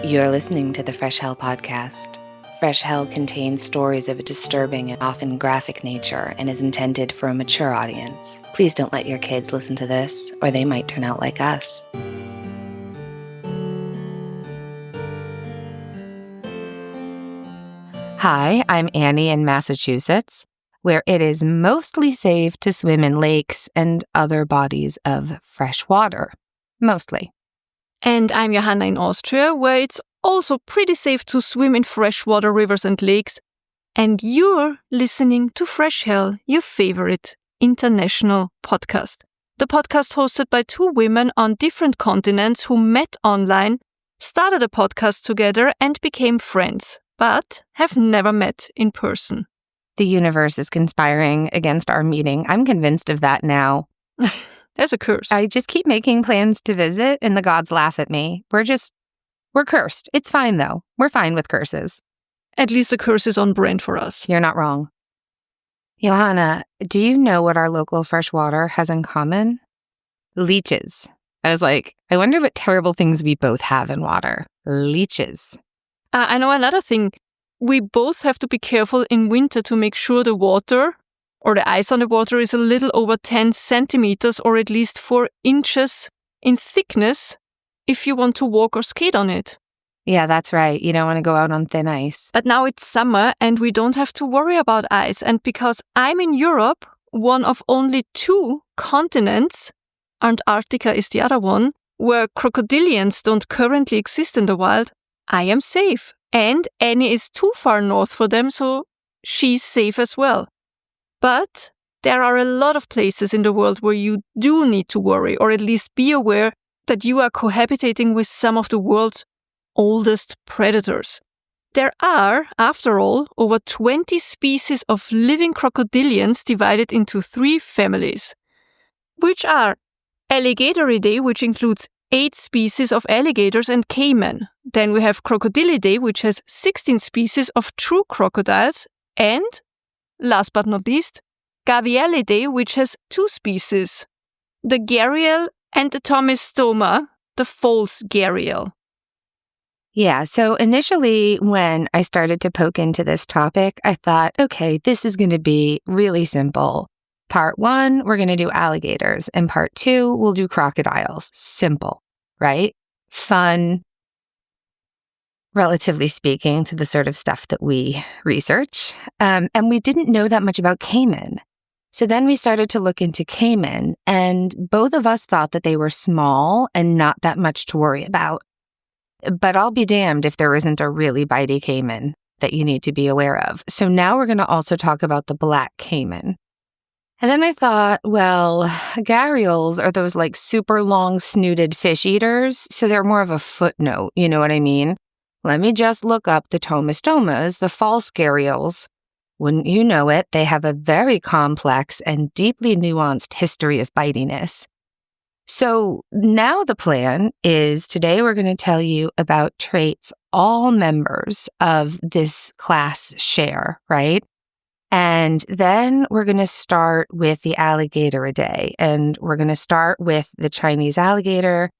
You're listening to the Fresh Hell podcast. Fresh Hell contains stories of a disturbing and often graphic nature and is intended for a mature audience. Please don't let your kids listen to this, or they might turn out like us. Hi, I'm Annie in Massachusetts, where it is mostly safe to swim in lakes and other bodies of fresh water. Mostly. And I'm Johanna in Austria, where it's also pretty safe to swim in freshwater rivers and lakes. And you're listening to Fresh Hell, your favorite international podcast. The podcast hosted by two women on different continents who met online, started a podcast together and became friends, but have never met in person. The universe is conspiring against our meeting. I'm convinced of that now. There's a curse. I just keep making plans to visit and the gods laugh at me. We're cursed. It's fine though. We're fine with curses. At least the curse is on brand for us. You're not wrong. Johanna, do you know what our local freshwater has in common? Leeches. I was like, I wonder what terrible things we both have in water. Leeches. I know another thing. We both have to be careful in winter to make sure the water or the ice on the water is a little over 10 centimeters or at least 4 inches in thickness if you want to walk or skate on it. Yeah, that's right. You don't want to go out on thin ice. But now it's summer and we don't have to worry about ice. And because I'm in Europe, one of only 2 continents, Antarctica is the other one, where crocodilians don't currently exist in the wild, I am safe. And Annie is too far north for them, so she's safe as well. But there are a lot of places in the world where you do need to worry, or at least be aware that you are cohabitating with some of the world's oldest predators. There are, after all, over 20 species of living crocodilians divided into 3 families, which are Alligatoриdae, which includes 8 species of alligators and caiman. Then we have Crocodilidae, which has 16 species of true crocodiles, and last but not least, gharialidae, which has 2 species, the gharial and the tomistoma, the false gharial. Yeah, so initially when I started to poke into this topic, I thought, okay, this is going to be really simple. Part 1, we're going to do alligators, and part 2, we'll do crocodiles. Simple, right? Fun, relatively speaking, to the sort of stuff that we research. And we didn't know that much about caiman. So then we started to look into caiman, and both of us thought that they were small and not that much to worry about. But I'll be damned if there isn't a really bitey caiman that you need to be aware of. So now we're going to also talk about the black caiman. And then I thought, well, gharials are those like super long snooted fish eaters, so they're more of a footnote, you know what I mean? Let me just look up the tomistomas, the false gharials. Wouldn't you know it, they have a very complex and deeply nuanced history of bitiness. So now the plan is today we're going to tell you about traits all members of this class share, right? And then we're going to start with the Alligatoridae, and we're going to start with the Chinese alligator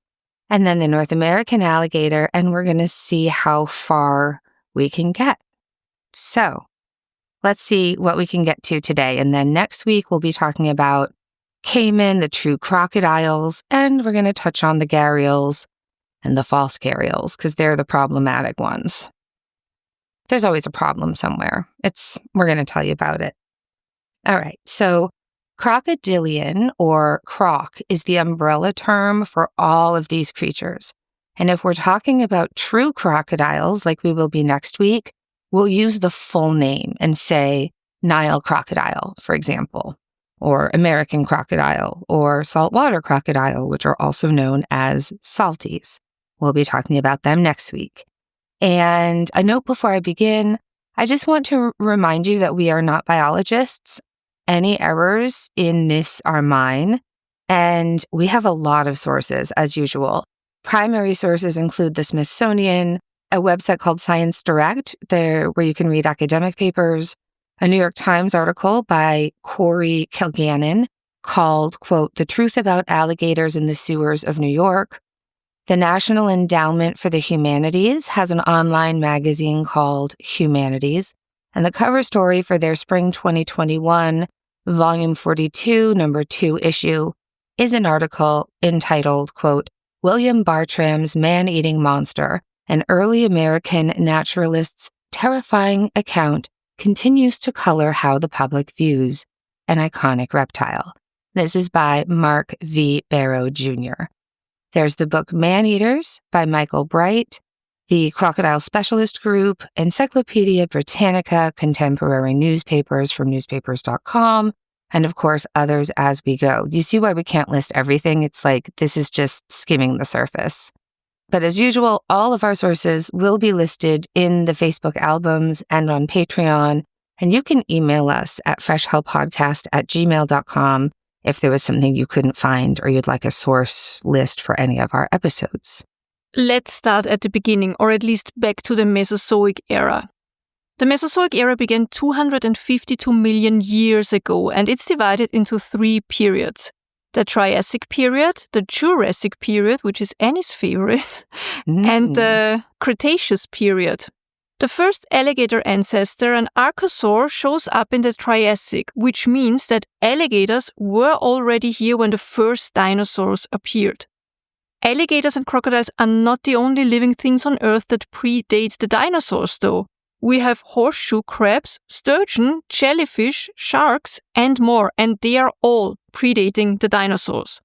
and then the North American alligator, and we're going to see how far we can get. So let's see what we can get to today. And then next week, we'll be talking about caiman, the true crocodiles, and we're going to touch on the gharials and the false gharials because they're the problematic ones. There's always a problem somewhere. We're going to tell you about it. All right, so crocodilian or croc is the umbrella term for all of these creatures. And if we're talking about true crocodiles, like we will be next week, we'll use the full name and say Nile crocodile, for example, or American crocodile, or saltwater crocodile, which are also known as salties. We'll be talking about them next week. And a note before I begin, I just want to remind you that we are not biologists. Any errors in this are mine, and we have a lot of sources, as usual. Primary sources include the Smithsonian, a website called Science Direct, where you can read academic papers, a New York Times article by Corey Kilgannon called, quote, "The Truth About Alligators in the Sewers of New York," The National Endowment for the Humanities has an online magazine called Humanities, and the cover story for their spring 2021, volume 42, number 2 issue, is an article entitled, quote, William Bartram's Man-Eating Monster, an early American naturalist's terrifying account continues to color how the public views an iconic reptile. This is by Mark V. Barrow, Jr. There's the book Man-Eaters by Michael Bright, the Crocodile Specialist Group, Encyclopedia Britannica, contemporary newspapers from newspapers.com, and of course, others as we go. You see why we can't list everything? It's like this is just skimming the surface. But as usual, all of our sources will be listed in the Facebook albums and on Patreon, and you can email us at freshhellpodcast@gmail.com if there was something you couldn't find or you'd like a source list for any of our episodes. Let's start at the beginning, or at least back to the Mesozoic era. The Mesozoic era began 252 million years ago, and it's divided into 3 periods. The Triassic period, the Jurassic period, which is Annie's favorite, and the Cretaceous period. The first alligator ancestor, an archosaur, shows up in the Triassic, which means that alligators were already here when the first dinosaurs appeared. Alligators and crocodiles are not the only living things on Earth that predate the dinosaurs, though. We have horseshoe crabs, sturgeon, jellyfish, sharks, and more, and they are all predating the dinosaurs.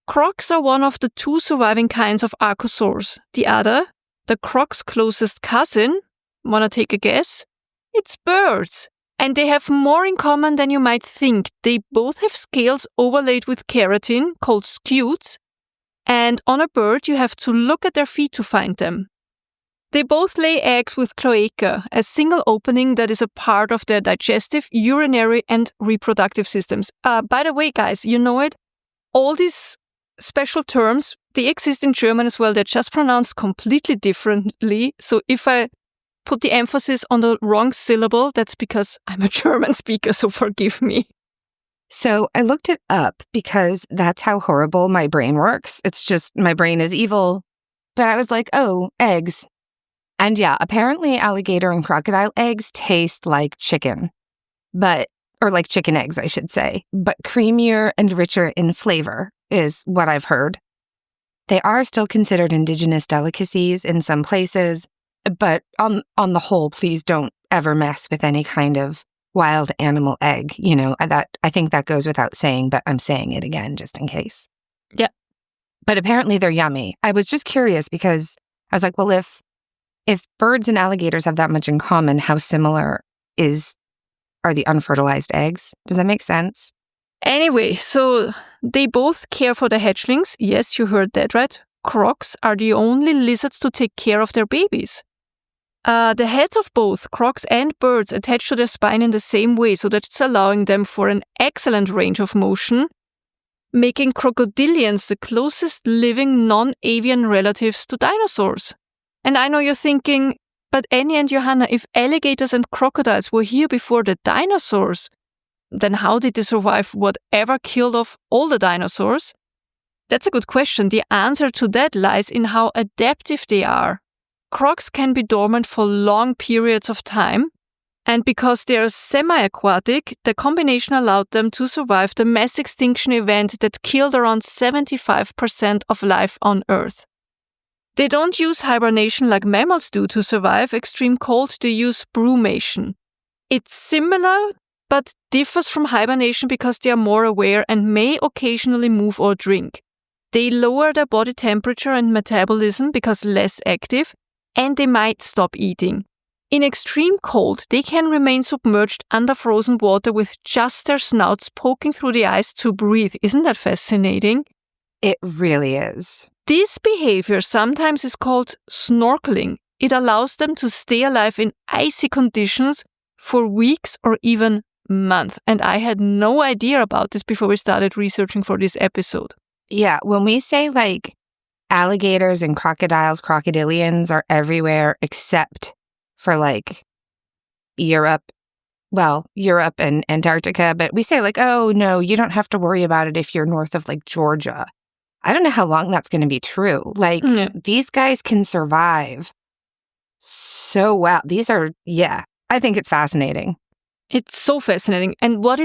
Crocs are one of the 2 surviving kinds of archosaurs. The other, the croc's closest cousin, wanna take a guess? It's birds. And they have more in common than you might think. They both have scales overlaid with keratin, called scutes, and on a bird you have to look at their feet to find them. They both lay eggs with cloaca, a single opening that is a part of their digestive, urinary, and reproductive systems. By the way, guys, you know it? All these special terms, they exist in German as well. They're just pronounced completely differently. So if I put the emphasis on the wrong syllable, that's because I'm a German speaker, so forgive me. So I looked it up because that's how horrible my brain works. It's just my brain is evil. But I was like, oh, eggs. And yeah, apparently alligator and crocodile eggs taste like chicken, or like chicken eggs, I should say, but creamier and richer in flavor is what I've heard. They are still considered indigenous delicacies in some places, but on the whole, please don't ever mess with any kind of wild animal egg. You know, I think that goes without saying, but I'm saying it again just in case. Yeah. But apparently they're yummy. I was just curious because I was like, well, if birds and alligators have that much in common, how similar are the unfertilized eggs? Does that make sense? Anyway, so they both care for the hatchlings. Yes, you heard that right. Crocs are the only lizards to take care of their babies. The heads of both crocs and birds attach to their spine in the same way, so that it's allowing them for an excellent range of motion, making crocodilians the closest living non-avian relatives to dinosaurs. And I know you're thinking, but Annie and Johanna, if alligators and crocodiles were here before the dinosaurs, then how did they survive whatever killed off all the dinosaurs? That's a good question. The answer to that lies in how adaptive they are. Crocs can be dormant for long periods of time, and because they are semi-aquatic, the combination allowed them to survive the mass extinction event that killed around 75% of life on Earth. They don't use hibernation like mammals do to survive extreme cold, they use brumation. It's similar, but differs from hibernation because they are more aware and may occasionally move or drink. They lower their body temperature and metabolism because less active, and they might stop eating. In extreme cold, they can remain submerged under frozen water with just their snouts poking through the ice to breathe. Isn't that fascinating? It really is. This behavior sometimes is called snorkeling. It allows them to stay alive in icy conditions for weeks or even months. And I had no idea about this before we started researching for this episode. Yeah, when we say like alligators and crocodiles, crocodilians are everywhere except for like Europe and Antarctica. But we say like, oh no, you don't have to worry about it if you're north of like Georgia. I don't know how long that's going to be true. Like, these guys can survive so well. I think it's fascinating. It's so fascinating. And what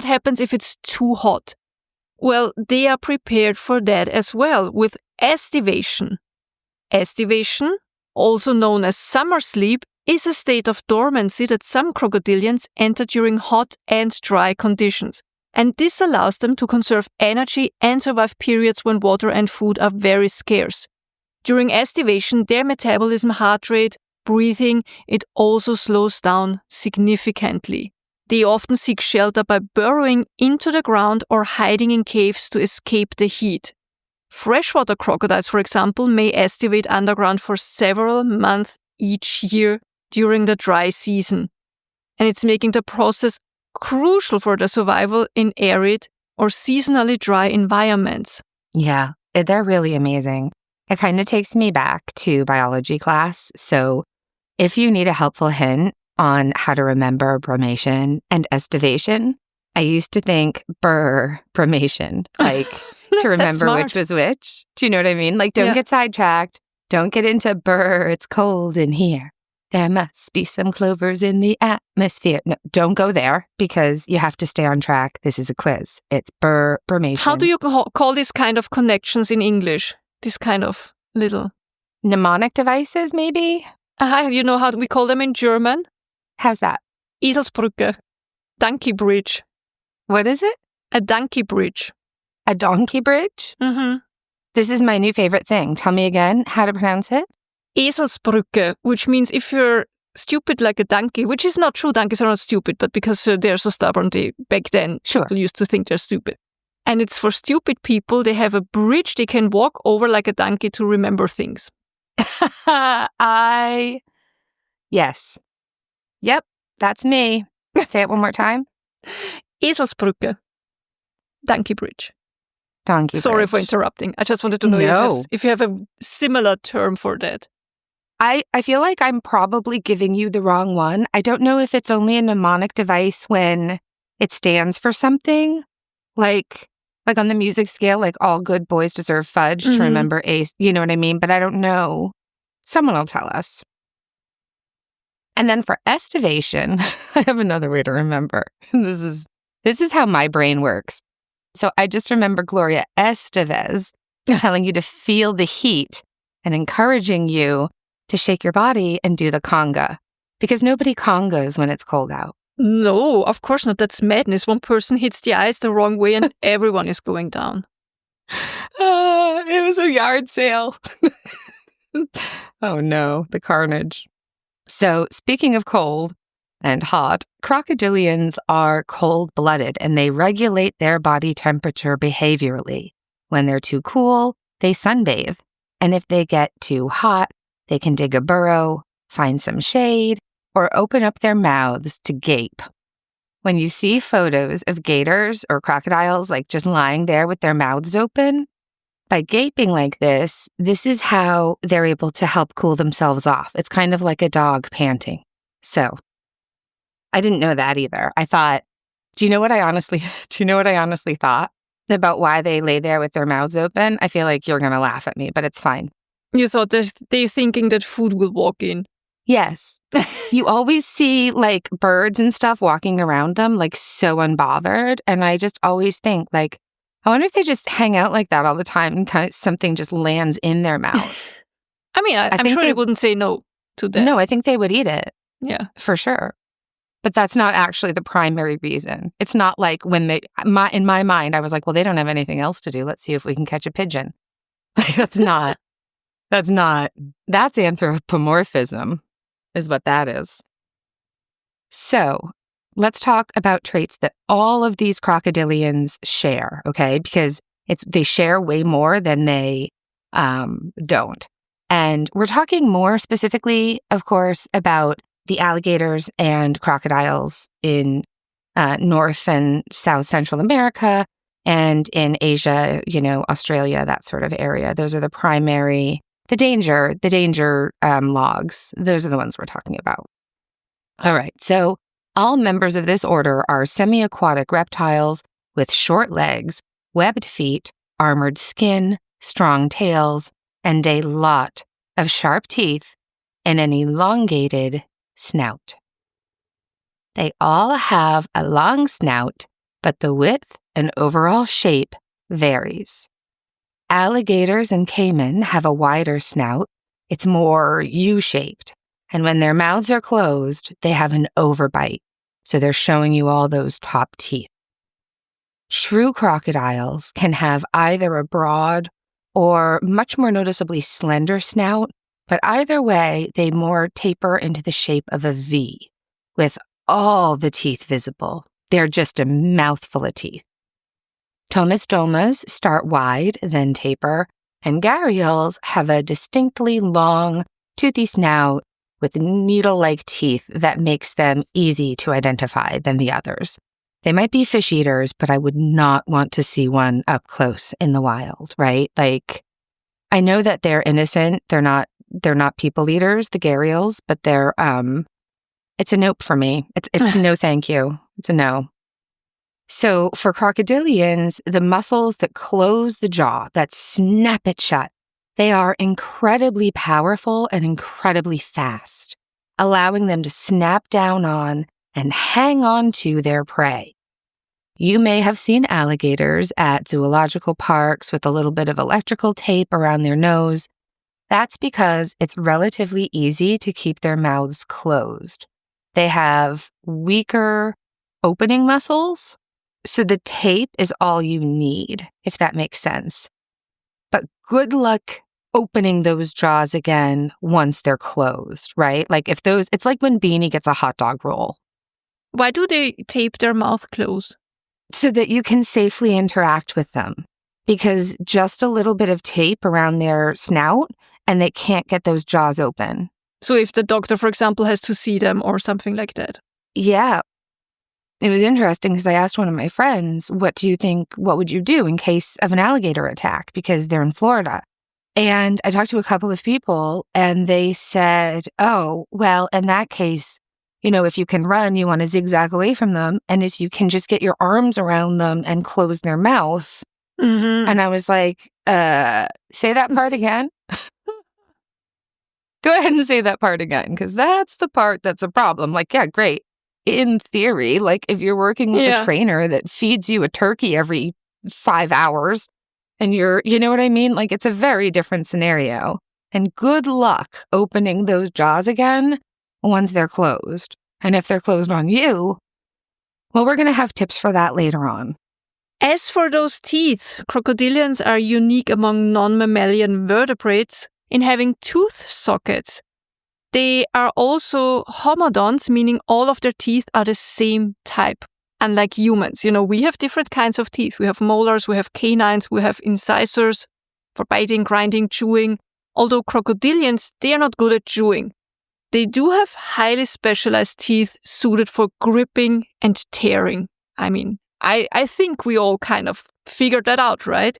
happens if it's too hot? Well, they are prepared for that as well with estivation. Estivation, also known as summer sleep, is a state of dormancy that some crocodilians enter during hot and dry conditions. And this allows them to conserve energy and survive periods when water and food are very scarce. During estivation, their metabolism, heart rate, breathing, it also slows down significantly. They often seek shelter by burrowing into the ground or hiding in caves to escape the heat. Freshwater crocodiles, for example, may estivate underground for several months each year during the dry season. And it's making the process crucial for their survival in arid or seasonally dry environments. Yeah, they're really amazing. It kind of takes me back to biology class. So if you need a helpful hint on how to remember brumation and estivation, I used to think brumation, like to remember which was which. Do you know what I mean? Like, don't get sidetracked. Don't get into it's cold in here. There must be some clovers in the atmosphere. No, don't go there because you have to stay on track. This is a quiz. It's brumation. How do you call this kind of connections in English? This kind of little mnemonic devices, maybe? You know how we call them in German? How's that? Eselsbrücke. Donkey bridge. What is it? A donkey bridge. A donkey bridge? Mm-hmm. This is my new favorite thing. Tell me again how to pronounce it. Eselsbrücke, which means if you're stupid like a donkey, which is not true, donkeys are not stupid, but because they're so stubborn, back then people used to think they're stupid. And it's for stupid people. They have a bridge they can walk over like a donkey to remember things. Yes. Yep, that's me. Say it one more time. Eselsbrücke. Donkey bridge. Donkey bridge. Sorry for interrupting. I just wanted to know if you have a similar term for that. I feel like I'm probably giving you the wrong one. I don't know if it's only a mnemonic device when it stands for something. Like on the music scale, like all good boys deserve fudge to remember ace. You know what I mean? But I don't know. Someone will tell us. And then for estivation, I have another way to remember. This is how my brain works. So I just remember Gloria Estevez telling you to feel the heat and encouraging you to shake your body and do the conga. Because nobody congas when it's cold out. No, of course not. That's madness. One person hits the ice the wrong way and everyone is going down. It was a yard sale. Oh no, the carnage. So speaking of cold and hot, crocodilians are cold-blooded and they regulate their body temperature behaviorally. When they're too cool, they sunbathe. And if they get too hot, they can dig a burrow, find some shade, or open up their mouths to gape. When you see photos of gators or crocodiles like just lying there with their mouths open, by gaping like this is how they're able to help cool themselves off. It's kind of like a dog panting. So, I didn't know that either. I thought, do you know what I honestly thought about why they lay there with their mouths open? I feel like you're going to laugh at me, but it's fine. You thought they're thinking that food will walk in. Yes. You always see like birds and stuff walking around them like so unbothered. And I just always think like, I wonder if they just hang out like that all the time and kind of something just lands in their mouth. I mean, I'm sure they wouldn't say no to that. No, I think they would eat it. Yeah. For sure. But that's not actually the primary reason. It's not like when in my mind, I was like, well, they don't have anything else to do. Let's see if we can catch a pigeon. That's anthropomorphism is what that is. So let's talk about traits that all of these crocodilians share, okay? Because they share way more than they don't. And we're talking more specifically, of course, about the alligators and crocodiles in North and South Central America and in Asia, Australia, that sort of area. Those are the primary, the danger logs. Those are the ones we're talking about. All right. So all members of this order are semi-aquatic reptiles with short legs, webbed feet, armored skin, strong tails, and a lot of sharp teeth and an elongated snout. They all have a long snout, but the width and overall shape varies. Alligators and caiman have a wider snout. It's more U-shaped. And when their mouths are closed, they have an overbite. So they're showing you all those top teeth. True crocodiles can have either a broad or much more noticeably slender snout, but either way, they more taper into the shape of a V, with all the teeth visible. They're just a mouthful of teeth. Tomistomas start wide, then taper, and gharials have a distinctly long, toothy snout with needle-like teeth that makes them easy to identify than the others. They might be fish eaters, but I would not want to see one up close in the wild, right? Like, I know that they're innocent. They're not people eaters, the gharials, but they're, it's a nope for me. It's no thank you. It's a no. So for crocodilians, the muscles that close the jaw, that snap it shut, they are incredibly powerful and incredibly fast, allowing them to snap down on and hang on to their prey. You may have seen alligators at zoological parks with a little bit of electrical tape around their nose. That's because it's relatively easy to keep their mouths closed. They have weaker opening muscles, so the tape is all you need, if that makes sense. But good luck opening those jaws again once they're closed, right? Like it's like when Beanie gets a hot dog roll. Why do they tape their mouth closed? So that you can safely interact with them. Because just a little bit of tape around their snout and they can't get those jaws open. So if the doctor, for example, has to see them or something like that? Yeah. It was interesting because I asked one of my friends, what would you do in case of an alligator attack? Because they're in Florida. And I talked to a couple of people and they said, oh, well, in that case, if you can run, you want to zigzag away from them. And if you can just get your arms around them and close their mouth. Mm-hmm. And I was like, say that part again. Go ahead and say that part again, because that's the part that's a problem. Like, yeah, great. In theory, like if you're working with a trainer that feeds you a turkey every 5 hours and you know what I mean? Like it's a very different scenario. And good luck opening those jaws again once they're closed. And if they're closed on you, well, we're going to have tips for that later on. As for those teeth, crocodilians are unique among non-mammalian vertebrates in having tooth sockets. They are also homodonts, meaning all of their teeth are the same type. Unlike humans, we have different kinds of teeth. We have molars, we have canines, we have incisors for biting, grinding, chewing. Although crocodilians, they are not good at chewing. They do have highly specialized teeth suited for gripping and tearing. I mean, I think we all kind of figured that out, right?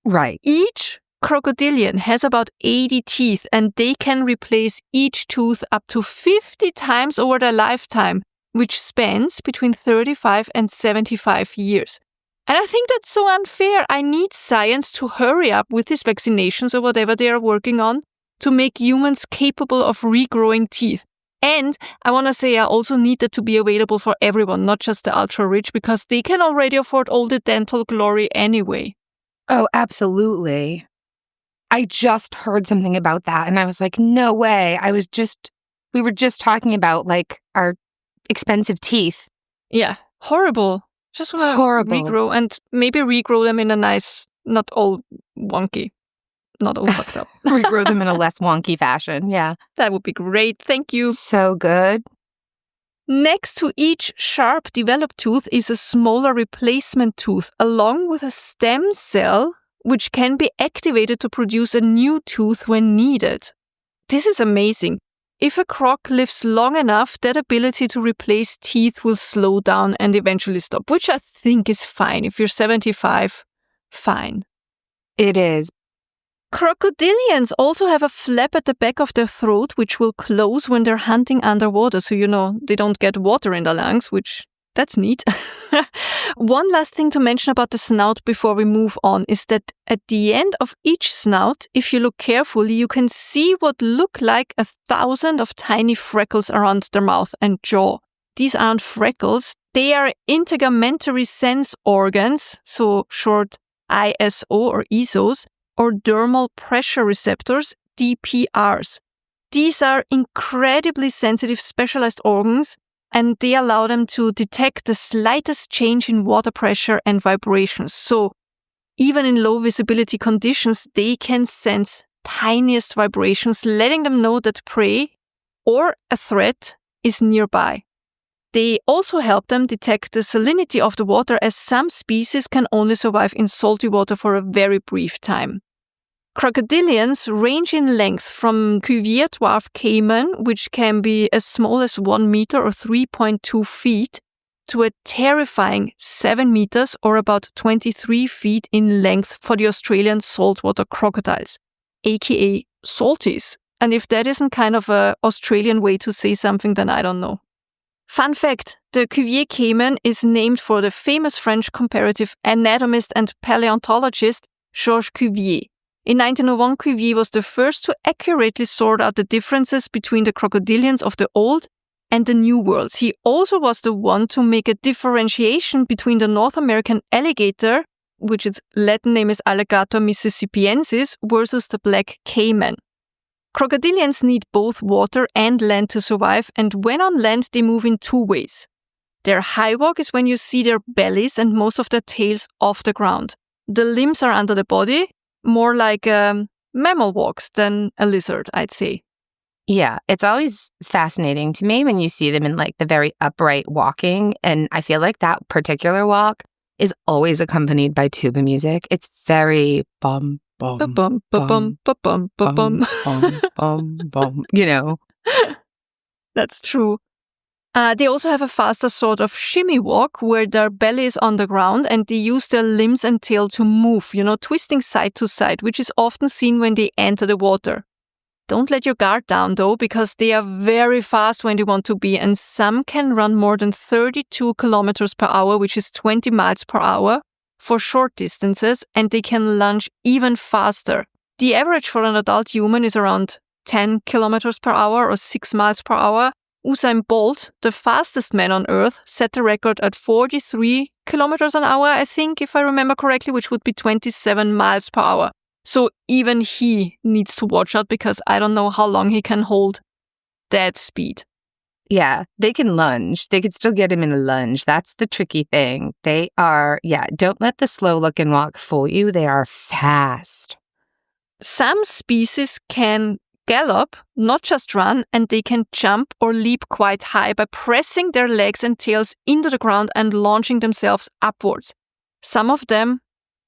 Right. Each crocodilian has about 80 teeth, and they can replace each tooth up to 50 times over their lifetime, which spans between 35 and 75 years. And I think that's so unfair. I need science to hurry up with these vaccinations or whatever they are working on to make humans capable of regrowing teeth. And I want to say I also need that to be available for everyone, not just the ultra-rich, because they can already afford all the dental glory anyway. Oh, absolutely. I just heard something about that and I was like, no way. We were just talking about like our expensive teeth. Yeah, horrible. Just want to regrow and maybe regrow them in a nice, not all wonky, not all fucked up. Regrow them in a less wonky fashion. Yeah. That would be great. Thank you. So good. Next to each sharp developed tooth is a smaller replacement tooth along with a stem cell which can be activated to produce a new tooth when needed. This is amazing. If a croc lives long enough, that ability to replace teeth will slow down and eventually stop, which I think is fine. If you're 75, fine. It is. Crocodilians also have a flap at the back of their throat, which will close when they're hunting underwater. So, they don't get water in their lungs, which that's neat. One last thing to mention about the snout before we move on is that at the end of each snout, if you look carefully, you can see what look like 1,000 of tiny freckles around their mouth and jaw. These aren't freckles, they are integumentary sense organs, so short ISO or ESOs, or dermal pressure receptors, DPRs. These are incredibly sensitive specialized organs, and they allow them to detect the slightest change in water pressure and vibrations. So even in low visibility conditions, they can sense tiniest vibrations, letting them know that prey or a threat is nearby. They also help them detect the salinity of the water, as some species can only survive in salty water for a very brief time. Crocodilians range in length from Cuvier dwarf caiman, which can be as small as 1 meter or 3.2 feet, to a terrifying 7 meters or about 23 feet in length for the Australian saltwater crocodiles, aka salties. And if that isn't kind of an Australian way to say something, then I don't know. Fun fact, the Cuvier caiman is named for the famous French comparative anatomist and paleontologist Georges Cuvier. In 1901, Cuvier was the first to accurately sort out the differences between the crocodilians of the Old and the New Worlds. He also was the one to make a differentiation between the North American alligator, which its Latin name is Alligator mississippiensis, versus the black caiman. Crocodilians need both water and land to survive, and when on land, they move in two ways. Their high walk is when you see their bellies and most of their tails off the ground. The limbs are under the body, more like mammal walks than a lizard, I'd say. Yeah, it's always fascinating to me when you see them in like the very upright walking. And I feel like that particular walk is always accompanied by tuba music. It's very bum, bum, bum, bum, bum, bum, bum, bum, you know. That's true. They also have a faster sort of shimmy walk where their belly is on the ground and they use their limbs and tail to move, twisting side to side, which is often seen when they enter the water. Don't let your guard down though, because they are very fast when they want to be, and some can run more than 32 kilometers per hour, which is 20 miles per hour, for short distances, and they can lunge even faster. The average for an adult human is around 10 kilometers per hour or 6 miles per hour. Usain Bolt, the fastest man on Earth, set the record at 43 kilometers an hour, I think, if I remember correctly, which would be 27 miles per hour. So even he needs to watch out, because I don't know how long he can hold that speed. Yeah, they can lunge. They could still get him in a lunge. That's the tricky thing. They are, don't let the slow look and walk fool you. They are fast. Some species can gallop, not just run, and they can jump or leap quite high by pressing their legs and tails into the ground and launching themselves upwards. Some of them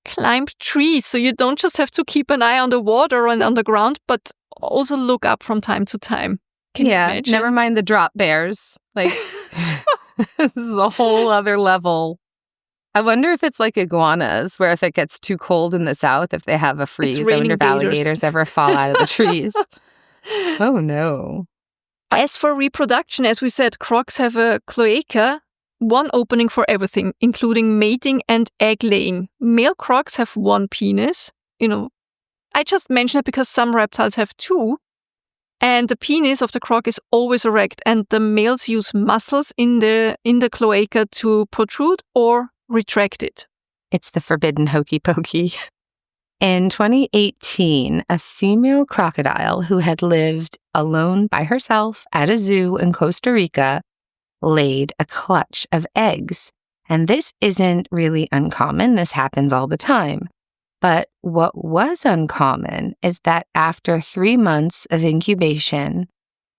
climb trees, so you don't just have to keep an eye on the water and on the ground, but also look up from time to time. Can you imagine? Never mind the drop bears. Like, this is a whole other level. I wonder if it's like iguanas, where if it gets too cold in the south, if they have a freeze, I wonder if alligators ever fall out of the trees. Oh, no. As for reproduction, as we said, crocs have a cloaca, one opening for everything, including mating and egg laying. Male crocs have one penis. I just mention it because some reptiles have two. And the penis of the croc is always erect, and the males use muscles in the cloaca to protrude or retract it. It's the forbidden hokey pokey. In 2018, a female crocodile who had lived alone by herself at a zoo in Costa Rica laid a clutch of eggs. And this isn't really uncommon. This happens all the time. But what was uncommon is that after 3 months of incubation,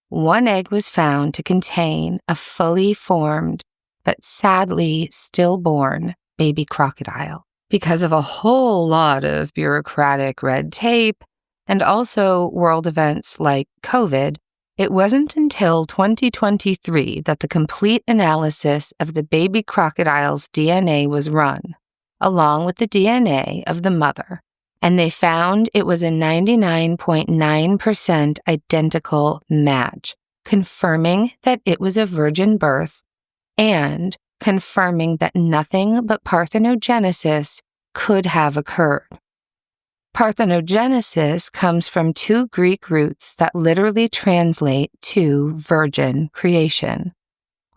one egg was found to contain a fully formed, but sadly stillborn baby crocodile. Because of a whole lot of bureaucratic red tape and also world events like COVID, it wasn't until 2023 that the complete analysis of the baby crocodile's DNA was run, along with the DNA of the mother, and they found it was a 99.9% identical match, confirming that it was a virgin birth and confirming that nothing but parthenogenesis could have occurred. Parthenogenesis comes from two Greek roots that literally translate to virgin creation.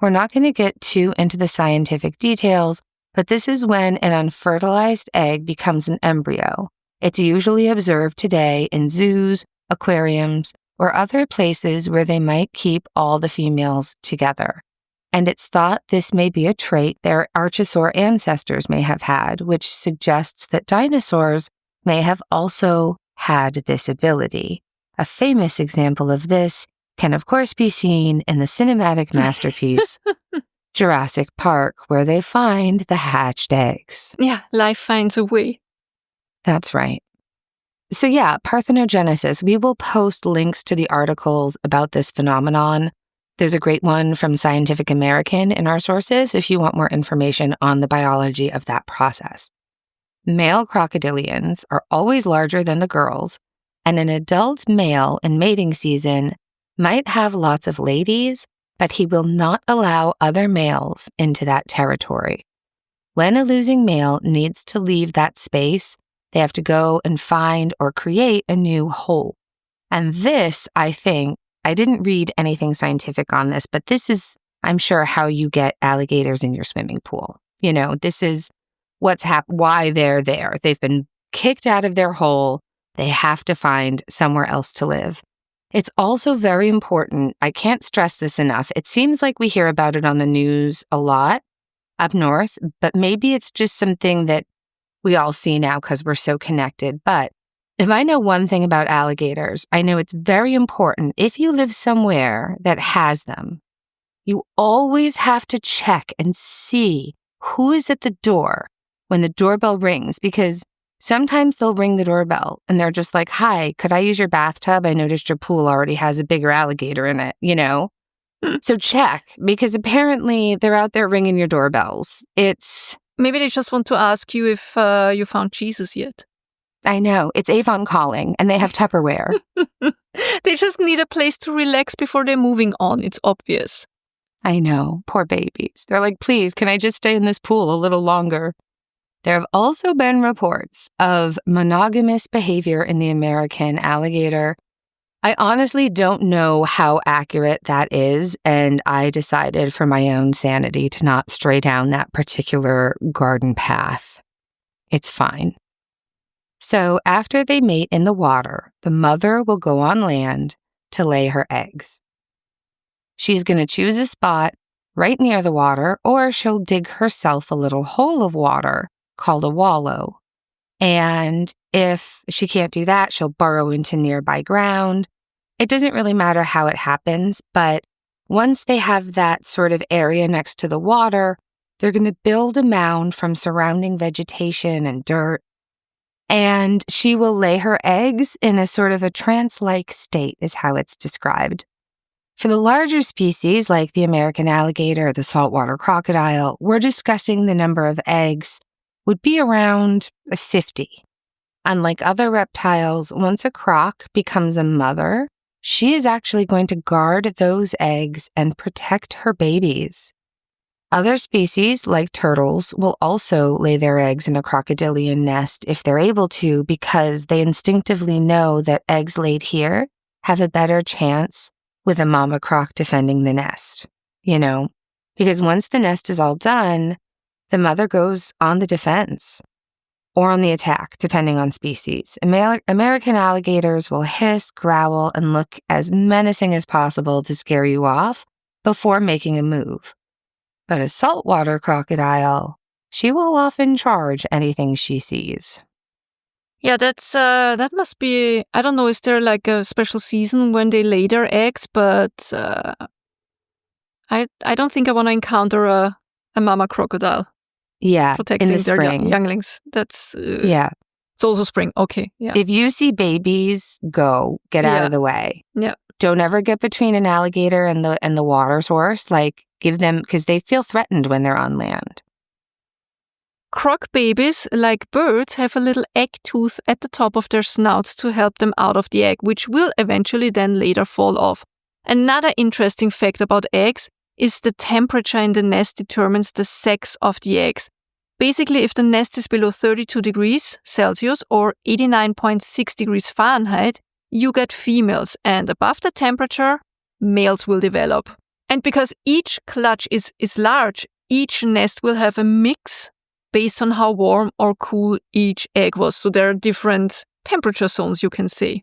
We're not going to get too into the scientific details, but this is when an unfertilized egg becomes an embryo. It's usually observed today in zoos, aquariums, or other places where they might keep all the females together. And it's thought this may be a trait their archosaur ancestors may have had, which suggests that dinosaurs may have also had this ability. A famous example of this can, of course, be seen in the cinematic masterpiece, Jurassic Park, where they find the hatched eggs. Yeah, life finds a way. That's right. So yeah, parthenogenesis. We will post links to the articles about this phenomenon. There's a great one from Scientific American in our sources if you want more information on the biology of that process. Male crocodilians are always larger than the girls, and an adult male in mating season might have lots of ladies, but he will not allow other males into that territory. When a losing male needs to leave that space, they have to go and find or create a new hole. And this, I think, I didn't read anything scientific on this, but this is, I'm sure, how you get alligators in your swimming pool. You know, this is why they're there. They've been kicked out of their hole. They have to find somewhere else to live. It's also very important. I can't stress this enough. It seems like we hear about it on the news a lot up north, but maybe it's just something that we all see now because we're so connected. But if I know one thing about alligators, I know it's very important. If you live somewhere that has them, you always have to check and see who is at the door when the doorbell rings, because sometimes they'll ring the doorbell and they're just like, "Hi, could I use your bathtub? I noticed your pool already has a bigger alligator in it," you know? So check, because apparently they're out there ringing your doorbells. Maybe they just want to ask you if you found Jesus yet. I know, it's Avon calling and they have Tupperware. They just need a place to relax before they're moving on. It's obvious. I know, poor babies. They're like, "Please, can I just stay in this pool a little longer?" There have also been reports of monogamous behavior in the American alligator. I honestly don't know how accurate that is, and I decided for my own sanity to not stray down that particular garden path. It's fine. So after they mate in the water, the mother will go on land to lay her eggs. She's going to choose a spot right near the water, or she'll dig herself a little hole of water called a wallow. And if she can't do that, she'll burrow into nearby ground. It doesn't really matter how it happens, but once they have that sort of area next to the water, they're going to build a mound from surrounding vegetation and dirt. And she will lay her eggs in a sort of a trance-like state, is how it's described. For the larger species, like the American alligator, the saltwater crocodile, we're discussing the number of eggs would be around 50. Unlike other reptiles, once a croc becomes a mother, she is actually going to guard those eggs and protect her babies. Other species, like turtles, will also lay their eggs in a crocodilian nest if they're able to, because they instinctively know that eggs laid here have a better chance with a mama croc defending the nest, you know? Because once the nest is all done, the mother goes on the defense or on the attack, depending on species. American alligators will hiss, growl, and look as menacing as possible to scare you off before making a move. But a saltwater crocodile, she will often charge anything she sees. Yeah, that must be, I don't know, is there like a special season when they lay their eggs? But I don't think I want to encounter a mama crocodile. Yeah, protecting in the their spring. younglings. That's Yeah. It's also spring. Okay. Yeah. If you see babies, get out of the way. Yeah. Don't ever get between an alligator and the water source. Like, give them, because they feel threatened when they're on land. Croc babies, like birds, have a little egg tooth at the top of their snouts to help them out of the egg, which will eventually then later fall off. Another interesting fact about eggs: is the temperature in the nest determines the sex of the eggs. Basically, if the nest is below 32 degrees Celsius or 89.6 degrees Fahrenheit, you get females, and above the temperature, males will develop. And because each clutch is large, each nest will have a mix based on how warm or cool each egg was. So there are different temperature zones, you can say.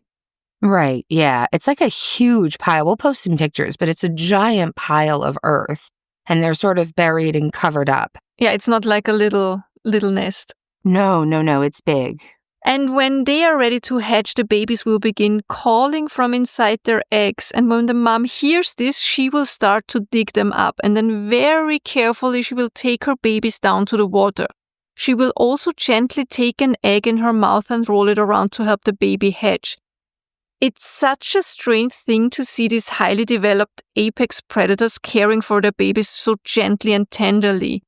Right, yeah. It's like a huge pile. We'll post some pictures, but it's a giant pile of earth, and they're sort of buried and covered up. Yeah, it's not like a little nest. No, it's big. And when they are ready to hatch, the babies will begin calling from inside their eggs. And when the mom hears this, she will start to dig them up. And then very carefully, she will take her babies down to the water. She will also gently take an egg in her mouth and roll it around to help the baby hatch. It's such a strange thing to see these highly developed apex predators caring for their babies so gently and tenderly.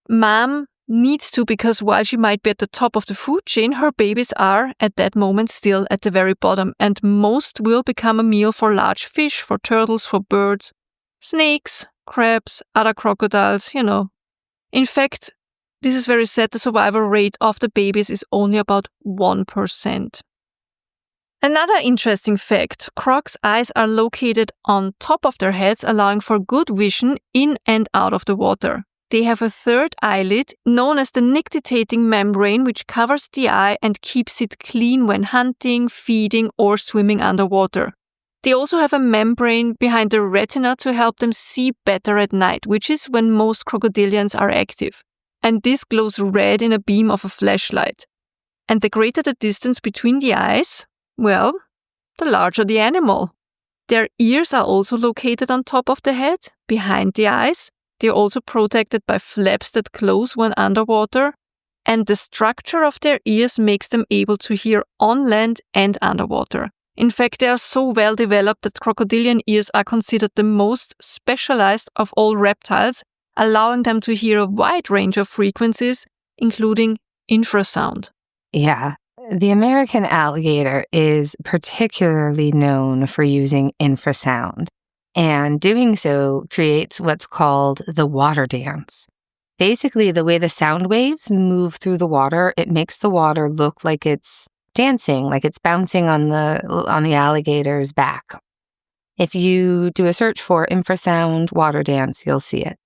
Mom needs to, because while she might be at the top of the food chain, her babies are, at that moment, still at the very bottom, and most will become a meal for large fish, for turtles, for birds, snakes, crabs, other crocodiles, In fact, this is very sad, the survival rate of the babies is only about 1%. Another interesting fact, crocs' eyes are located on top of their heads, allowing for good vision in and out of the water. They have a third eyelid, known as the nictitating membrane, which covers the eye and keeps it clean when hunting, feeding, or swimming underwater. They also have a membrane behind the retina to help them see better at night, which is when most crocodilians are active. And this glows red in a beam of a flashlight. And the greater the distance between the eyes, well, the larger the animal. Their ears are also located on top of the head, behind the eyes. They are also protected by flaps that close when underwater. And the structure of their ears makes them able to hear on land and underwater. In fact, they are so well developed that crocodilian ears are considered the most specialized of all reptiles, allowing them to hear a wide range of frequencies, including infrasound. Yeah. The American alligator is particularly known for using infrasound, and doing so creates what's called the water dance. Basically, the way the sound waves move through the water, it makes the water look like it's dancing, like it's bouncing on the alligator's back. If you do a search for infrasound water dance, you'll see it.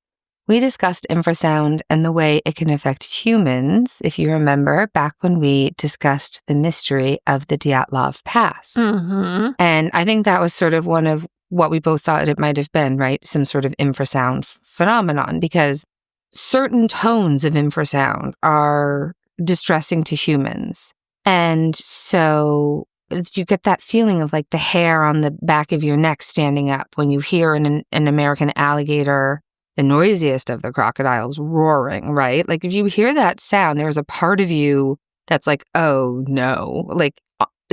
We discussed infrasound and the way it can affect humans, if you remember, back when we discussed the mystery of the Dyatlov Pass. Mm-hmm. And I think that was sort of one of what we both thought it might have been, right? Some sort of infrasound phenomenon, because certain tones of infrasound are distressing to humans. And so you get that feeling of like the hair on the back of your neck standing up when you hear an American alligator, the noisiest of the crocodiles, roaring, right? Like if you hear that sound, there's a part of you that's like, oh no, like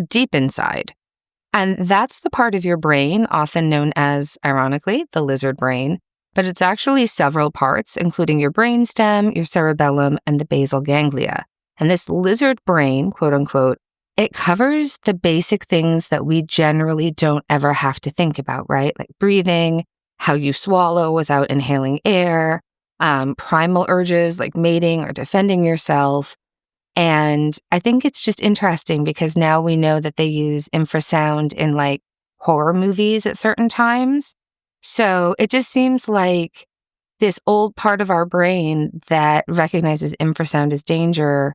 deep inside. And that's the part of your brain, often known as, ironically, the lizard brain. But it's actually several parts, including your brainstem, your cerebellum, and the basal ganglia. And this lizard brain, quote unquote, it covers the basic things that we generally don't ever have to think about, right? Like breathing, how you swallow without inhaling air, primal urges like mating or defending yourself. And I think it's just interesting because now we know that they use infrasound in like horror movies at certain times. So it just seems like this old part of our brain that recognizes infrasound as danger.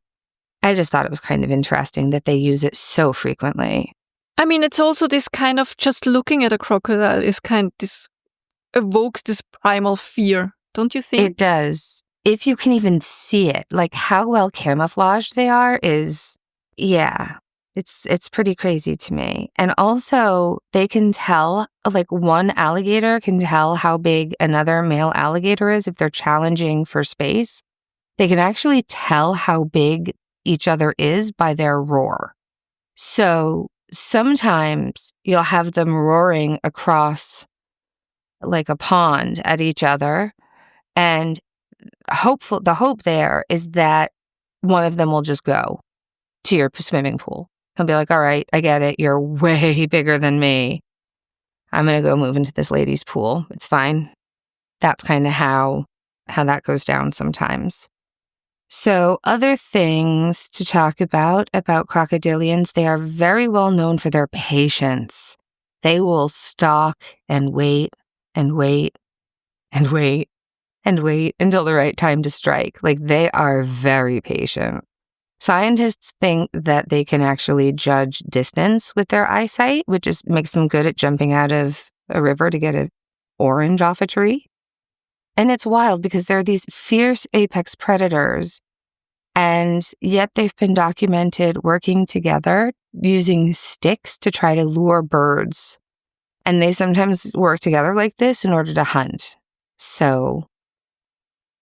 I just thought it was kind of interesting that they use it so frequently. I mean, it's also this kind of just looking at a crocodile is evokes this primal fear, don't you think? It does. If you can even see it, like how well camouflaged they are is, yeah, it's pretty crazy to me. And also they can tell, like one alligator can tell how big another male alligator is if they're challenging for space. They can actually tell how big each other is by their roar. So sometimes you'll have them roaring across like a pond at each other, and the hope there is that one of them will just go to your swimming pool. He'll be like, all right, I get it. You're way bigger than me. I'm going to go move into this lady's pool. It's fine. that's kind of how that goes down sometimes. So other things to talk about crocodilians, they are very well known for their patience. They will stalk and wait and wait and wait and wait until the right time to strike. Like, they are very patient. Scientists think that they can actually judge distance with their eyesight, which makes them good at jumping out of a river to get an orange off a tree. And it's wild because they're these fierce apex predators, and yet they've been documented working together using sticks to try to lure birds. And they sometimes work together like this in order to hunt. So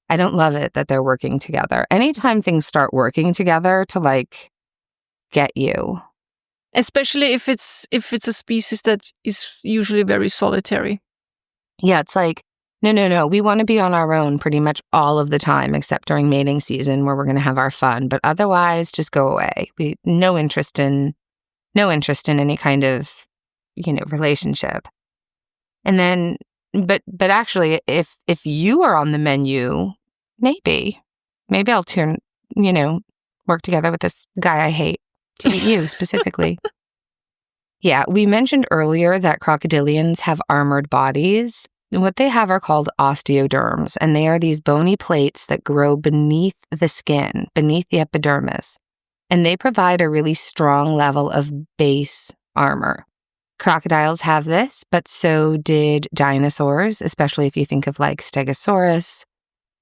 I don't love it that they're working together. Anytime things start working together to like get you. Especially if it's a species that is usually very solitary. Yeah, it's like, no. We want to be on our own pretty much all of the time, except during mating season where we're going to have our fun. But otherwise, just go away. No interest in any kind of, relationship. And then, but actually, if you are on the menu, maybe I'll work together with this guy I hate to eat you specifically. Yeah, we mentioned earlier that crocodilians have armored bodies. What they have are called osteoderms, and they are these bony plates that grow beneath the skin, beneath the epidermis, and they provide a really strong level of base armor. Crocodiles have this, but so did dinosaurs, especially if you think of like Stegosaurus,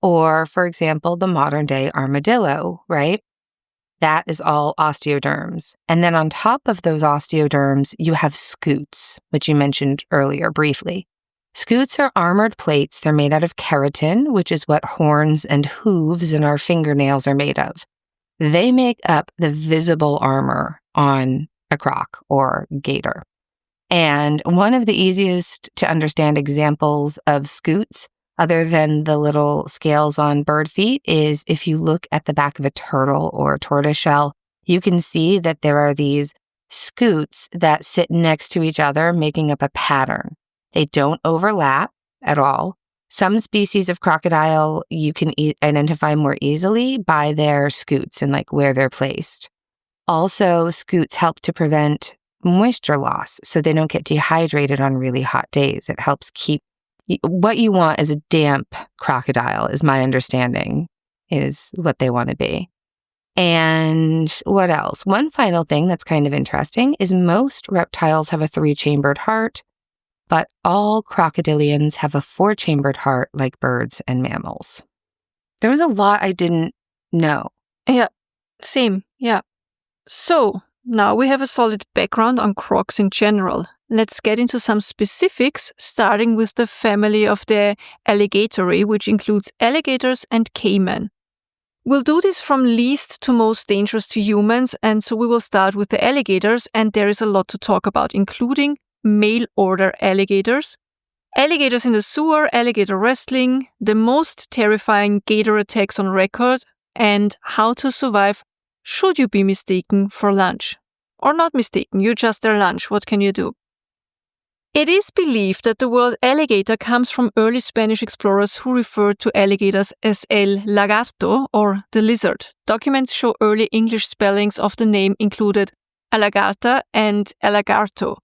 or, for example, the modern-day armadillo, right? That is all osteoderms. And then on top of those osteoderms, you have scutes, which you mentioned earlier briefly. Scutes are armored plates. They're made out of keratin, which is what horns and hooves in our fingernails are made of. They make up the visible armor on a croc or gator. And one of the easiest to understand examples of scutes, other than the little scales on bird feet, is if you look at the back of a turtle or a tortoiseshell, you can see that there are these scutes that sit next to each other, making up a pattern. They don't overlap at all. Some species of crocodile you can identify more easily by their scutes and like where they're placed. Also, scutes help to prevent moisture loss so they don't get dehydrated on really hot days. It helps keep what you want is a damp crocodile, is my understanding, is what they want to be. And what else? One final thing that's kind of interesting is most reptiles have a 3-chambered heart, but all crocodilians have a 4-chambered heart like birds and mammals. There was a lot I didn't know. Yeah, same, yeah. So, now we have a solid background on crocs in general. Let's get into some specifics, starting with the family of the Alligator, which includes alligators and caiman. We'll do this from least to most dangerous to humans, and so we will start with the alligators, and there is a lot to talk about, including mail-order alligators, alligators in the sewer, alligator wrestling, the most terrifying gator attacks on record, and how to survive should you be mistaken for lunch. Or not mistaken, you're just their lunch, what can you do? It is believed that the word alligator comes from early Spanish explorers who referred to alligators as el lagarto, or the lizard. Documents show early English spellings of the name included alligator and alligato.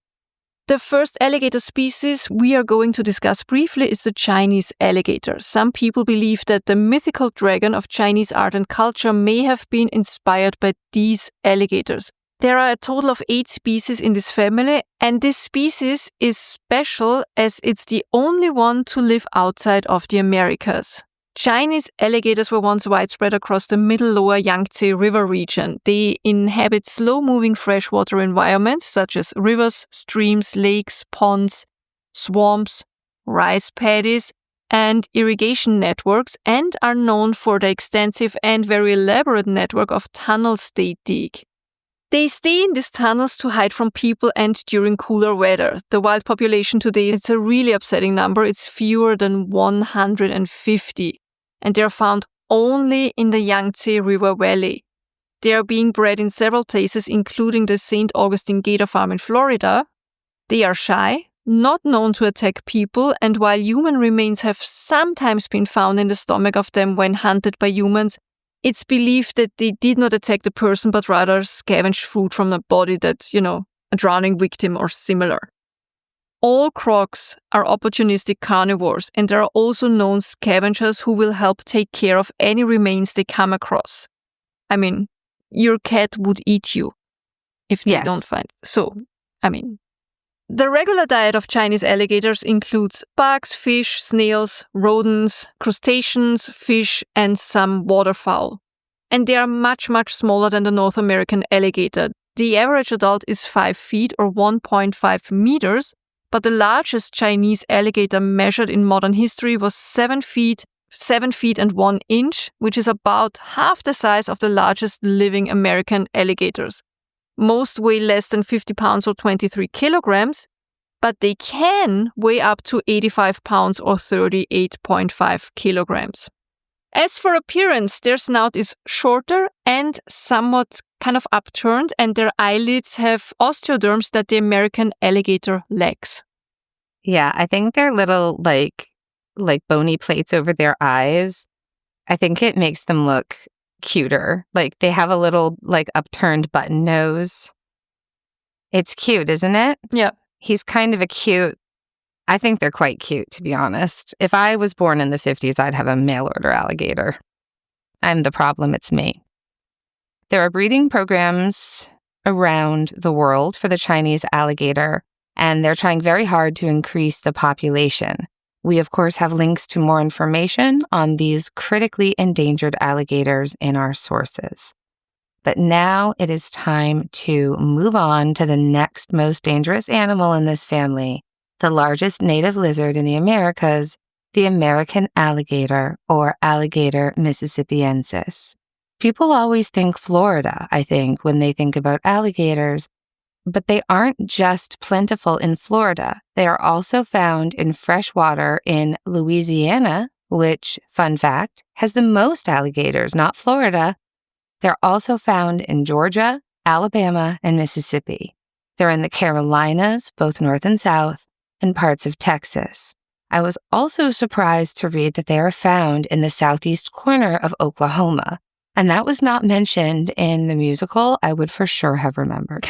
The first alligator species we are going to discuss briefly is the Chinese alligator. Some people believe that the mythical dragon of Chinese art and culture may have been inspired by these alligators. There are a total of 8 species in this family, and this species is special as it's the only one to live outside of the Americas. Chinese alligators were once widespread across the middle-lower Yangtze River region. They inhabit slow-moving freshwater environments such as rivers, streams, lakes, ponds, swamps, rice paddies, and irrigation networks, and are known for their extensive and very elaborate network of tunnels they dig. They stay in these tunnels to hide from people and during cooler weather. The wild population today is a really upsetting number. It's fewer than 150. And they are found only in the Yangtze River Valley. They are being bred in several places, including the St. Augustine Gator Farm in Florida. They are shy, not known to attack people, and while human remains have sometimes been found in the stomach of them when hunted by humans, it's believed that they did not attack the person but rather scavenged food from the body that, a drowning victim or similar. All crocs are opportunistic carnivores, and there are also known scavengers who will help take care of any remains they come across. I mean, your cat would eat you if they don't find it. So, the regular diet of Chinese alligators includes bugs, fish, snails, rodents, crustaceans, fish, and some waterfowl. And they are much, much smaller than the North American alligator. The average adult is 5 feet or 1.5 meters, but the largest Chinese alligator measured in modern history was 7 feet and 1 inch, which is about half the size of the largest living American alligators. Most weigh less than 50 pounds or 23 kilograms, but they can weigh up to 85 pounds or 38.5 kilograms. As for appearance, their snout is shorter and somewhat kind of upturned, and their eyelids have osteoderms that the American alligator lacks. Yeah, I think their little like bony plates over their eyes, I think it makes them look cuter. Like they have a little upturned button nose. It's cute, isn't it? Yeah. He's kind of I think they're quite cute, to be honest. If I was born in the 50s, I'd have a mail order alligator. I'm the problem, it's me. There are breeding programs around the world for the Chinese alligator, and they're trying very hard to increase the population. We, of course, have links to more information on these critically endangered alligators in our sources. But now it is time to move on to the next most dangerous animal in this family, the largest native lizard in the Americas, the American alligator, or Alligator mississippiensis. People always think Florida, I think, when they think about alligators, but they aren't just plentiful in Florida. They are also found in freshwater in Louisiana, which, fun fact, has the most alligators, not Florida. They're also found in Georgia, Alabama, and Mississippi. They're in the Carolinas, both north and south, and parts of Texas. I was also surprised to read that they are found in the southeast corner of Oklahoma, and that was not mentioned in the musical. I would for sure have remembered.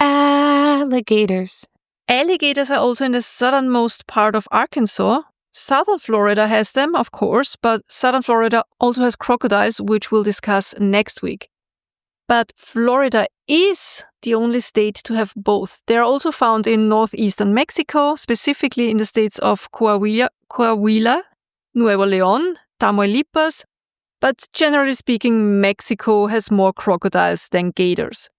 Alligators. Alligators are also in the southernmost part of Arkansas. Southern Florida has them, of course, but southern Florida also has crocodiles, which we'll discuss next week. But Florida is the only state to have both. They are also found in northeastern Mexico, specifically in the states of Coahuila, Nuevo León, Tamaulipas, but generally speaking, Mexico has more crocodiles than gators.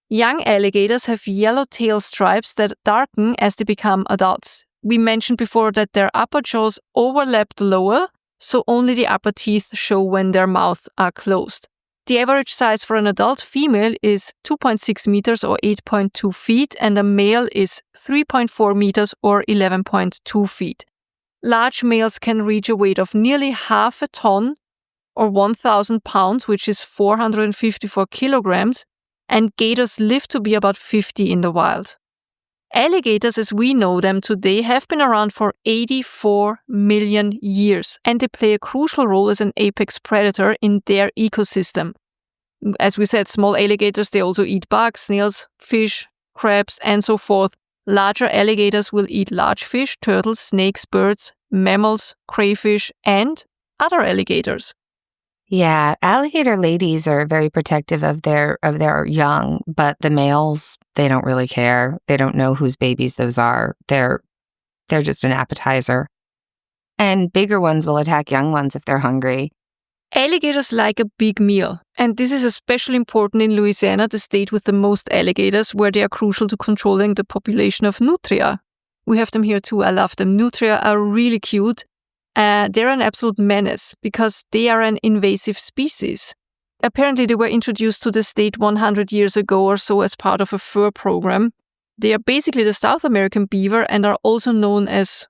Young alligators have yellow tail stripes that darken as they become adults. We mentioned before that their upper jaws overlap the lower, so only the upper teeth show when their mouths are closed. The average size for an adult female is 2.6 meters or 8.2 feet, and a male is 3.4 meters or 11.2 feet. Large males can reach a weight of nearly half a ton or 1,000 pounds, which is 454 kilograms, and gators live to be about 50 in the wild. Alligators, as we know them today, have been around for 84 million years, and they play a crucial role as an apex predator in their ecosystem. As we said, small alligators, they also eat bugs, snails, fish, crabs, and so forth. Larger alligators will eat large fish, turtles, snakes, birds, mammals, crayfish, and other alligators. Yeah, alligator ladies are very protective of their young, but the males, they don't really care. They don't know whose babies those are. They're just an appetizer. And bigger ones will attack young ones if they're hungry. Alligators like a big meal, and this is especially important in Louisiana, the state with the most alligators, where they are crucial to controlling the population of nutria. We have them here too. I love them. Nutria are really cute. They're an absolute menace because they are an invasive species. Apparently, they were introduced to the state 100 years ago or so as part of a fur program. They are basically the South American beaver and are also known as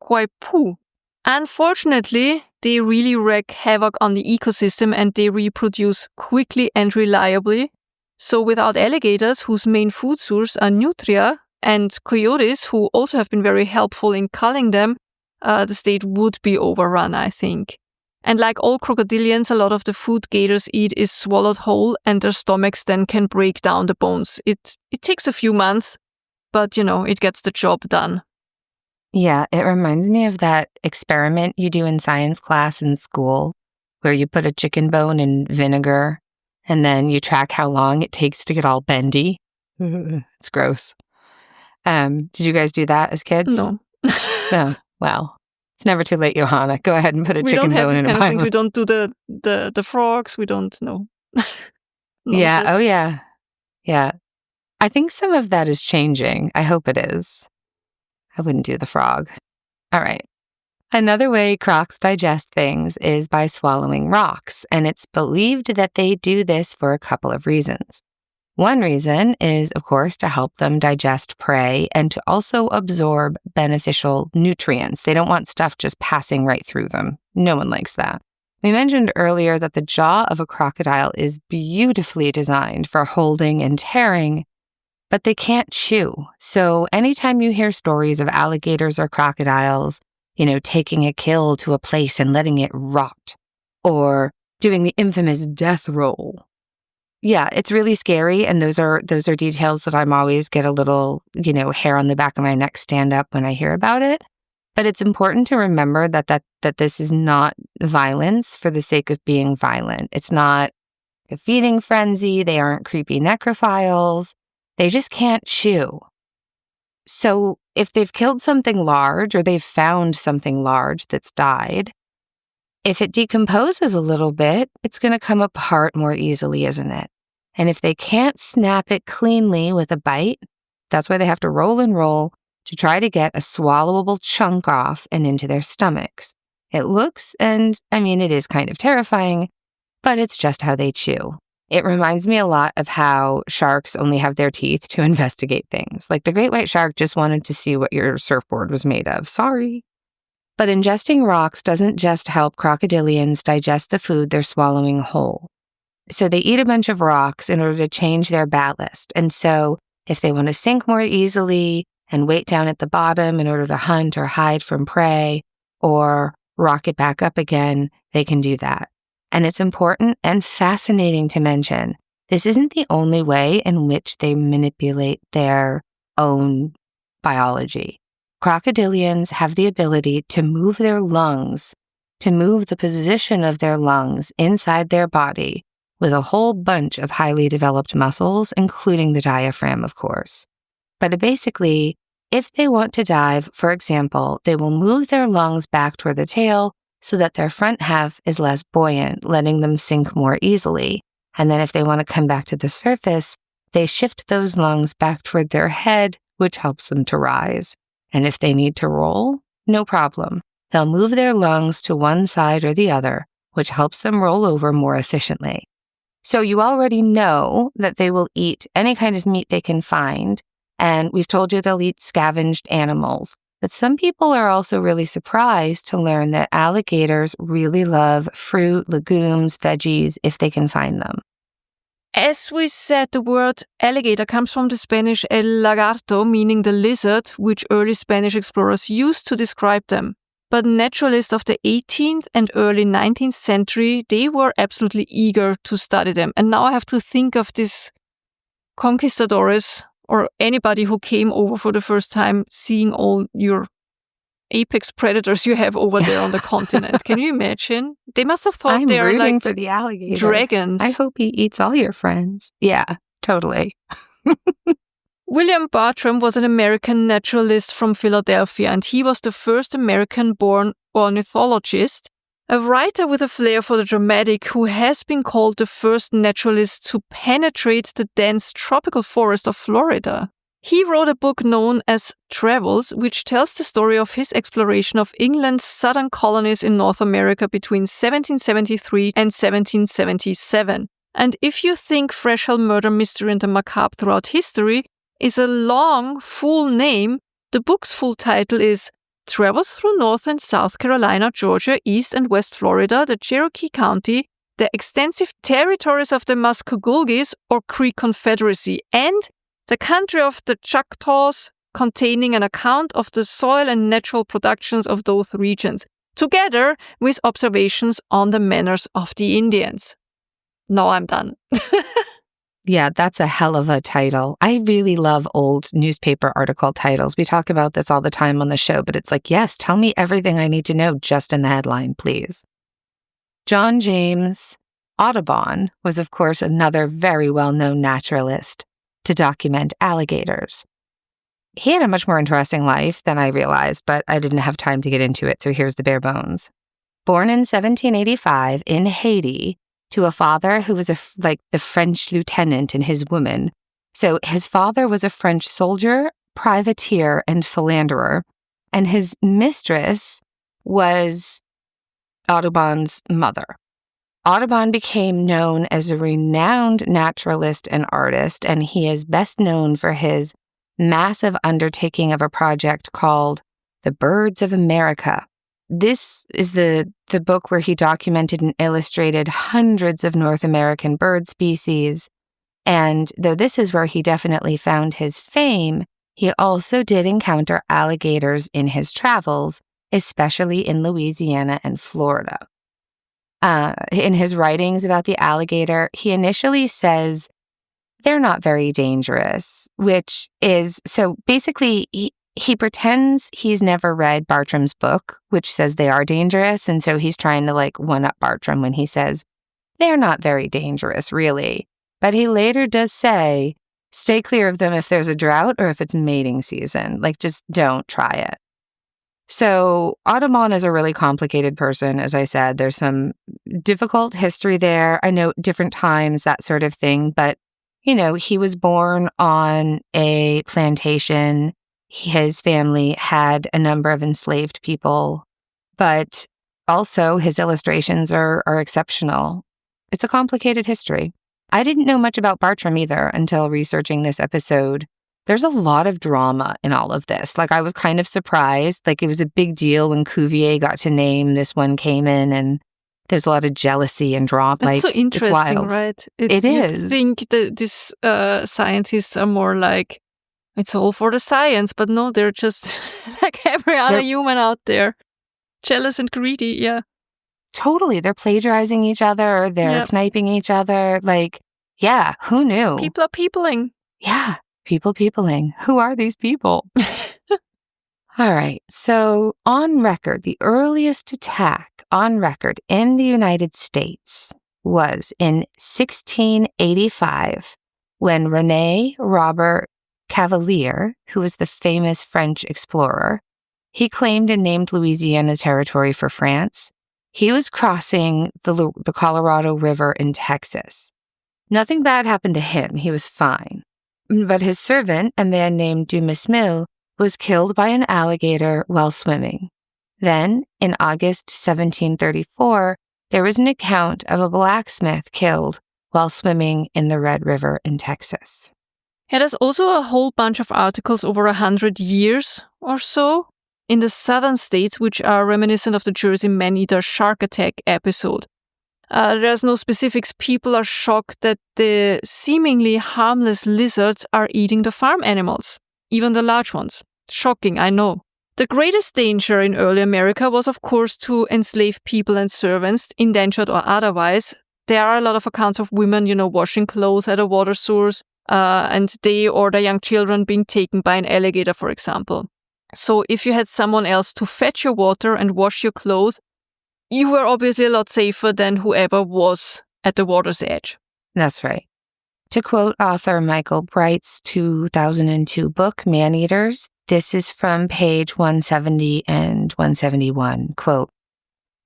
coypu. Unfortunately, they really wreak havoc on the ecosystem and they reproduce quickly and reliably. So without alligators, whose main food source are nutria, and coyotes, who also have been very helpful in culling them, the state would be overrun, I think. And like all crocodilians, a lot of the food gators eat is swallowed whole, and their stomachs then can break down the bones. It takes a few months, but, it gets the job done. Yeah, it reminds me of that experiment you do in science class in school, where you put a chicken bone in vinegar, and then you track how long it takes to get all bendy. It's gross. Did you guys do that as kids? No. No. Well, it's never too late, Johanna. Go ahead and put a chicken bone in a pile. We don't do the frogs. We don't know. Yeah. Oh, yeah. Yeah. I think some of that is changing. I hope it is. I wouldn't do the frog. All right. Another way crocs digest things is by swallowing rocks, and it's believed that they do this for a couple of reasons. One reason is, of course, to help them digest prey and to also absorb beneficial nutrients. They don't want stuff just passing right through them. No one likes that. We mentioned earlier that the jaw of a crocodile is beautifully designed for holding and tearing, but they can't chew. So anytime you hear stories of alligators or crocodiles, taking a kill to a place and letting it rot, or doing the infamous death roll. Yeah, it's really scary, and those are details that I'm always get a little, hair on the back of my neck stand up when I hear about it. But it's important to remember that this is not violence for the sake of being violent. It's not a feeding frenzy. They aren't creepy necrophiles. They just can't chew. So if they've killed something large or they've found something large that's died, if it decomposes a little bit, it's going to come apart more easily, isn't it? And if they can't snap it cleanly with a bite, that's why they have to roll and roll to try to get a swallowable chunk off and into their stomachs. It looks, and it is kind of terrifying, but it's just how they chew. It reminds me a lot of how sharks only have their teeth to investigate things. Like the great white shark just wanted to see what your surfboard was made of. Sorry. But ingesting rocks doesn't just help crocodilians digest the food they're swallowing whole. So they eat a bunch of rocks in order to change their ballast. And so if they want to sink more easily and wait down at the bottom in order to hunt or hide from prey or rock it back up again, they can do that. And it's important and fascinating to mention, this isn't the only way in which they manipulate their own biology. Crocodilians have the ability to move their lungs, to move the position of their lungs inside their body with a whole bunch of highly developed muscles, including the diaphragm, of course. But basically, if they want to dive, for example, they will move their lungs back toward the tail so that their front half is less buoyant, letting them sink more easily. And then if they want to come back to the surface, they shift those lungs back toward their head, which helps them to rise. And if they need to roll, no problem. They'll move their lungs to one side or the other, which helps them roll over more efficiently. So you already know that they will eat any kind of meat they can find, and we've told you they'll eat scavenged animals. But some people are also really surprised to learn that alligators really love fruit, legumes, veggies, if they can find them. As we said, the word alligator comes from the Spanish el lagarto, meaning the lizard, which early Spanish explorers used to describe them. But naturalists of the 18th and early 19th century, they were absolutely eager to study them. And now I have to think of these conquistadores or anybody who came over for the first time, seeing all your apex predators you have over there on the continent. Can you imagine? They must have thought they're rooting like for the alligator. Dragons. I hope he eats all your friends. Yeah, totally. William Bartram was an American naturalist from Philadelphia, and he was the first American-born ornithologist, a writer with a flair for the dramatic who has been called the first naturalist to penetrate the dense tropical forest of Florida. He wrote a book known as Travels, which tells the story of his exploration of England's southern colonies in North America between 1773 and 1777. And if you think Freshwater murder mystery and the macabre throughout history is a long, full name, the book's full title is Travels Through North and South Carolina, Georgia, East and West Florida, the Cherokee County, the extensive territories of the Muskogulgis or Creek Confederacy, and The Country of the Choctaws, containing an account of the soil and natural productions of those regions, together with observations on the manners of the Indians. Now I'm done. Yeah, that's a hell of a title. I really love old newspaper article titles. We talk about this all the time on the show, but it's like, yes, tell me everything I need to know just in the headline, please. John James Audubon was, of course, another very well-known naturalist to document alligators. He had a much more interesting life than I realized, but I didn't have time to get into it, so here's the bare bones. Born in 1785 in Haiti, to a father who was the French lieutenant and his woman. So his father was a French soldier, privateer, and philanderer, and his mistress was Audubon's mother. Audubon became known as a renowned naturalist and artist, and he is best known for his massive undertaking of a project called The Birds of America. This is the book where he documented and illustrated hundreds of North American bird species. And though this is where he definitely found his fame, he also did encounter alligators in his travels, especially in Louisiana and Florida. In his writings about the alligator, he initially says they're not very dangerous, which is, so basically he pretends he's never read Bartram's book, which says they are dangerous, and so he's trying to one-up Bartram when he says, they're not very dangerous, really. But he later does say, stay clear of them if there's a drought or if it's mating season. Just don't try it. So Audubon is a really complicated person, as I said. There's some difficult history there. I know different times, that sort of thing. But, he was born on a plantation. His family had a number of enslaved people, but also his illustrations are exceptional. It's a complicated history. I didn't know much about Bartram either until researching this episode. There's a lot of drama in all of this. I was kind of surprised. It was a big deal when Cuvier got to name this one caiman, and there's a lot of jealousy and drama. It's so interesting, right? It is. You think that these scientists are more it's all for the science, but no, they're just like every other human out there. Jealous and greedy, yeah. Totally. They're plagiarizing each other. They're sniping each other. Yeah, who knew? People are peopling. Yeah, peopling. Who are these people? All right. So on record, the earliest attack on record in the United States was in 1685 when René Robert Cavelier, who was the famous French explorer, he claimed and named Louisiana territory for France. He was crossing the Colorado River in Texas. Nothing bad happened to him. He was fine. But his servant, a man named Dumismil, was killed by an alligator while swimming. Then, in August 1734, there was an account of a blacksmith killed while swimming in the Red River in Texas. Yeah, there's also a whole bunch of articles over 100 years or so in the southern states which are reminiscent of the Jersey man-eater shark attack episode. There's no specifics. People are shocked that the seemingly harmless lizards are eating the farm animals, even the large ones. Shocking, I know. The greatest danger in early America was, of course, to enslave people and servants, indentured or otherwise. There are a lot of accounts of women, washing clothes at a water source, and they or their young children being taken by an alligator, for example. So if you had someone else to fetch your water and wash your clothes, you were obviously a lot safer than whoever was at the water's edge. That's right. To quote author Michael Bright's 2002 book, Man-Eaters, this is from page 170 and 171. Quote,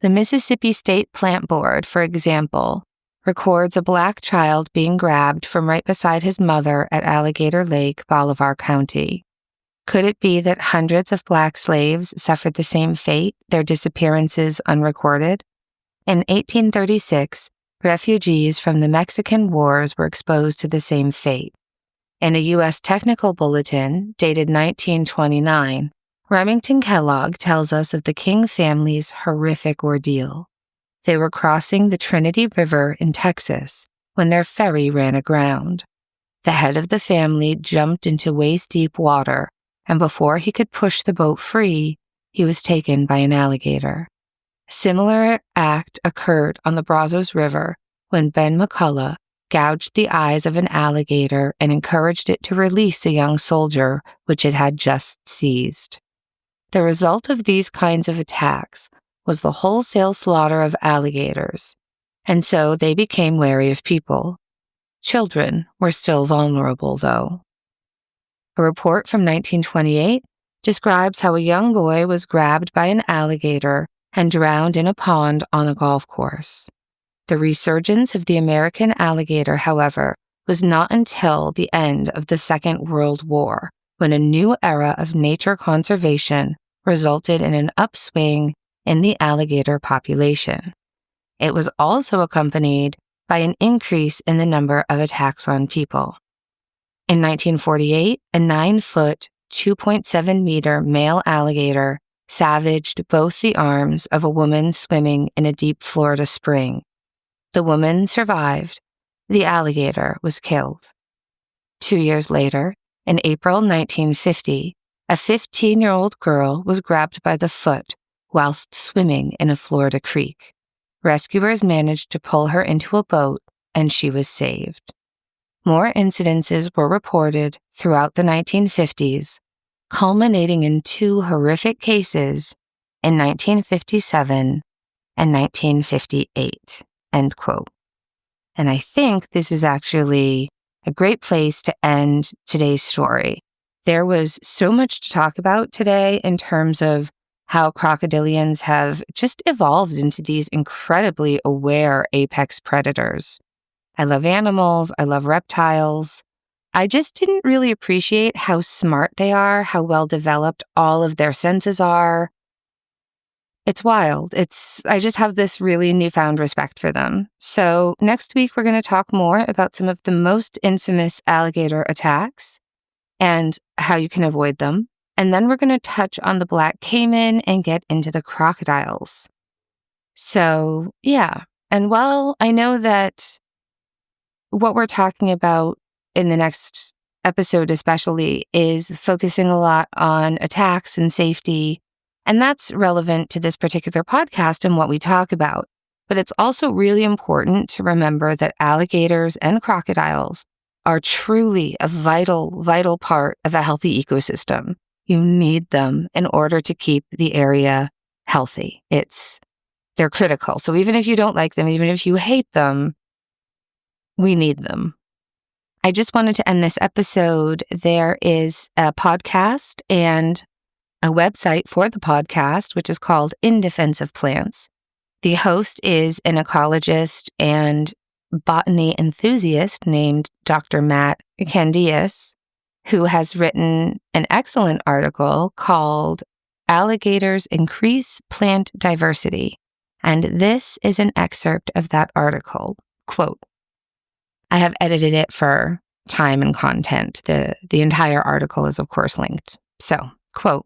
the Mississippi State Plant Board, for example, records a black child being grabbed from right beside his mother at Alligator Lake, Bolivar County. Could it be that hundreds of black slaves suffered the same fate, their disappearances unrecorded? In 1836, refugees from the Mexican Wars were exposed to the same fate. In a U.S. technical bulletin dated 1929, Remington Kellogg tells us of the King family's horrific ordeal. They were crossing the Trinity River in Texas when their ferry ran aground. The head of the family jumped into waist-deep water, and before he could push the boat free, he was taken by an alligator. A similar act occurred on the Brazos River when Ben McCullough gouged the eyes of an alligator and encouraged it to release a young soldier which it had just seized. The result of these kinds of attacks was the wholesale slaughter of alligators, and so they became wary of people. Children were still vulnerable, though. A report from 1928 describes how a young boy was grabbed by an alligator and drowned in a pond on a golf course. The resurgence of the American alligator, however, was not until the end of the Second World War, when a new era of nature conservation resulted in an upswing in the alligator population. It was also accompanied by an increase in the number of attacks on people. In 1948, a 9-foot, 2.7-meter male alligator savaged both the arms of a woman swimming in a deep Florida spring. The woman survived. The alligator was killed. 2 years later, in April 1950, a 15-year-old girl was grabbed by the foot whilst swimming in a Florida creek. Rescuers managed to pull her into a boat, and she was saved. More incidences were reported throughout the 1950s, culminating in 2 horrific cases in 1957 and 1958. End quote. And I think this is actually a great place to end today's story. There was so much to talk about today in terms of how crocodilians have just evolved into these incredibly aware apex predators. I love animals. I love reptiles. I just didn't really appreciate how smart they are, how well developed all of their senses are. It's wild. I just have this really newfound respect for them. So next week, we're going to talk more about some of the most infamous alligator attacks and how you can avoid them. And then we're going to touch on the black caiman and get into the crocodiles. So, yeah. And while I know that what we're talking about in the next episode especially is focusing a lot on attacks and safety, and that's relevant to this particular podcast and what we talk about. But it's also really important to remember that alligators and crocodiles are truly a vital, vital part of a healthy ecosystem. You need them in order to keep the area healthy. They're critical. So even if you don't like them, even if you hate them, we need them. I just wanted to end this episode. There is a podcast and a website for the podcast, which is called In Defense of Plants. The host is an ecologist and botany enthusiast named Dr. Matt Candias, who has written an excellent article called Alligators Increase Plant Diversity. And this is an excerpt of that article. Quote, I have edited it for time and content. The entire article is, of course, linked. So, quote,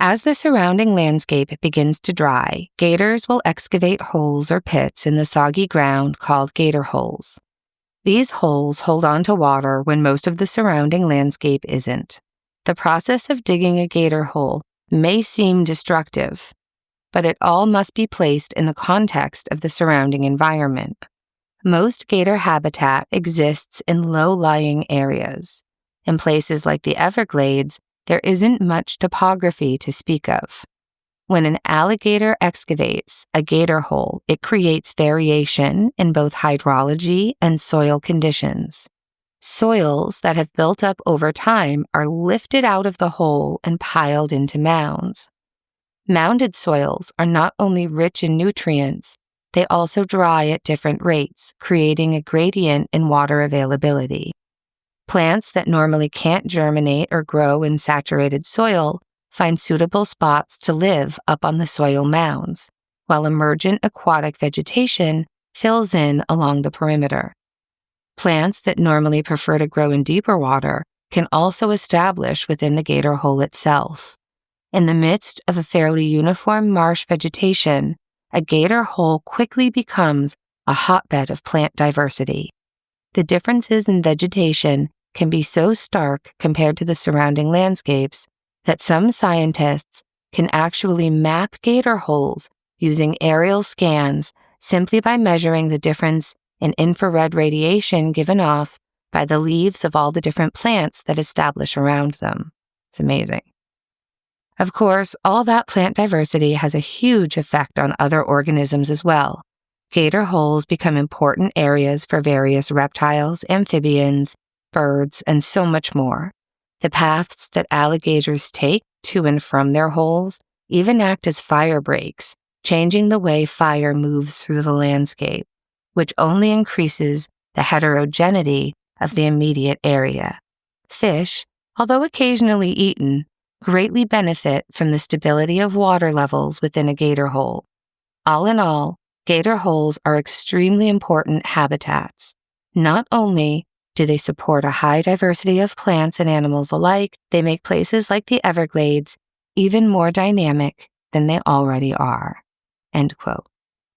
as the surrounding landscape begins to dry, gators will excavate holes or pits in the soggy ground called gator holes. These holes hold on to water when most of the surrounding landscape isn't. The process of digging a gator hole may seem destructive, but it all must be placed in the context of the surrounding environment. Most gator habitat exists in low-lying areas. In places like the Everglades, there isn't much topography to speak of. When an alligator excavates a gator hole, it creates variation in both hydrology and soil conditions. Soils that have built up over time are lifted out of the hole and piled into mounds. Mounded soils are not only rich in nutrients, they also dry at different rates, creating a gradient in water availability. Plants that normally can't germinate or grow in saturated soil find suitable spots to live up on the soil mounds, while emergent aquatic vegetation fills in along the perimeter. Plants that normally prefer to grow in deeper water can also establish within the gator hole itself. In the midst of a fairly uniform marsh vegetation, a gator hole quickly becomes a hotbed of plant diversity. the differences in vegetation can be so stark compared to the surrounding landscapes that some scientists can actually map gator holes using aerial scans simply by measuring the difference in infrared radiation given off by the leaves of all the different plants that establish around them. It's amazing. Of course, all that plant diversity has a huge effect on other organisms as well. Gator holes become important areas for various reptiles, amphibians, birds, and so much more. The paths that alligators take to and from their holes even act as fire breaks, changing the way fire moves through the landscape, which only increases the heterogeneity of the immediate area. Fish, although occasionally eaten, greatly benefit from the stability of water levels within a gator hole. All in all, gator holes are extremely important habitats. Not only do they support a high diversity of plants and animals alike, they make places like the Everglades even more dynamic than they already are. End quote.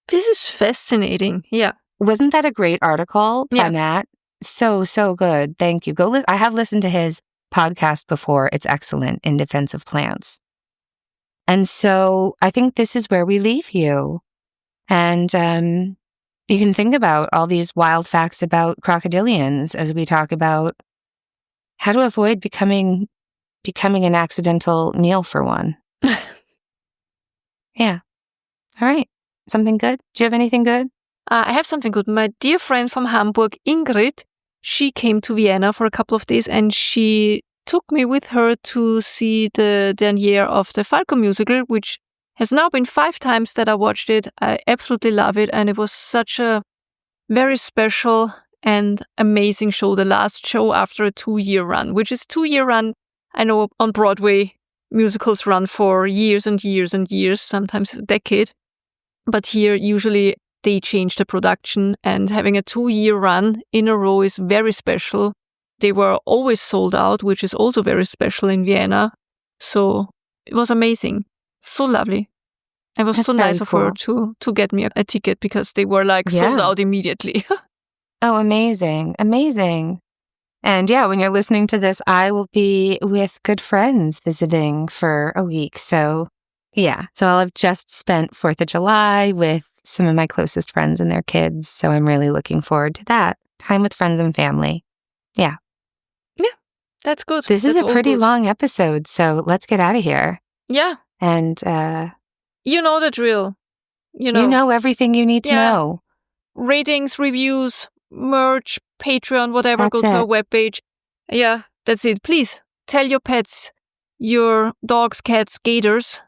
This is fascinating. Yeah. Wasn't that a great article by Yeah. Matt? So good. Thank you. I have listened to his podcast before. It's excellent in defense of plants. And so I think this is where we leave you. And you can think about all these wild facts about crocodilians as we talk about how to avoid becoming an accidental meal for one. Yeah. All right. Something good? Do you have anything good? I have something good. My dear friend from Hamburg, Ingrid, she came to Vienna for a couple of days and she took me with her to see the derniere of the Falco musical, which has now been 5 times that I watched it. I absolutely love it. And it was such a very special and amazing show. The last show after a 2-year run, which is 2-year run. I know on Broadway, musicals run for years and years and years, sometimes a decade. But here, usually they change the production, and having a 2-year run in a row is very special. They were always sold out, which is also very special in Vienna. So it was amazing. So lovely. It was so nice of her to get me a ticket because they were sold out immediately. Oh, amazing. Amazing. And yeah, when you're listening to this, I will be with good friends visiting for a week. So yeah, so I'll have just spent 4th of July with some of my closest friends and their kids. So I'm really looking forward to that. Time with friends and family. Yeah. Yeah, that's good. This is a pretty long episode, so let's get out of here. Yeah. And you know the drill. You know everything you need to know. Ratings, reviews, merch, Patreon, whatever, go to our webpage. Yeah, that's it. Please tell your pets, your dogs, cats, gators.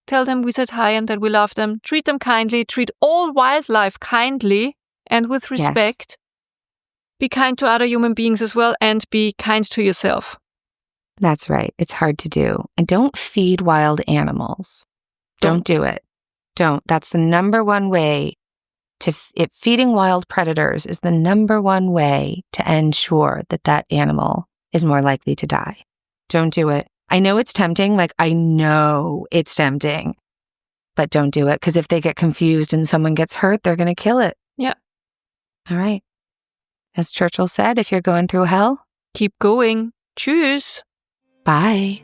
Tell them we said hi and that we love them. Treat them kindly. Treat all wildlife kindly and with respect. Yes. Be kind to other human beings as well and be kind to yourself. That's right. It's hard to do. And don't feed wild animals. Don't do it. Don't. That's the number one way feeding wild predators is the number one way to ensure that animal is more likely to die. Don't do it. I know it's tempting. I know it's tempting. But don't do it, because if they get confused and someone gets hurt, they're going to kill it. Yeah. All right. As Churchill said, if you're going through hell, keep going. Tschüss. Bye.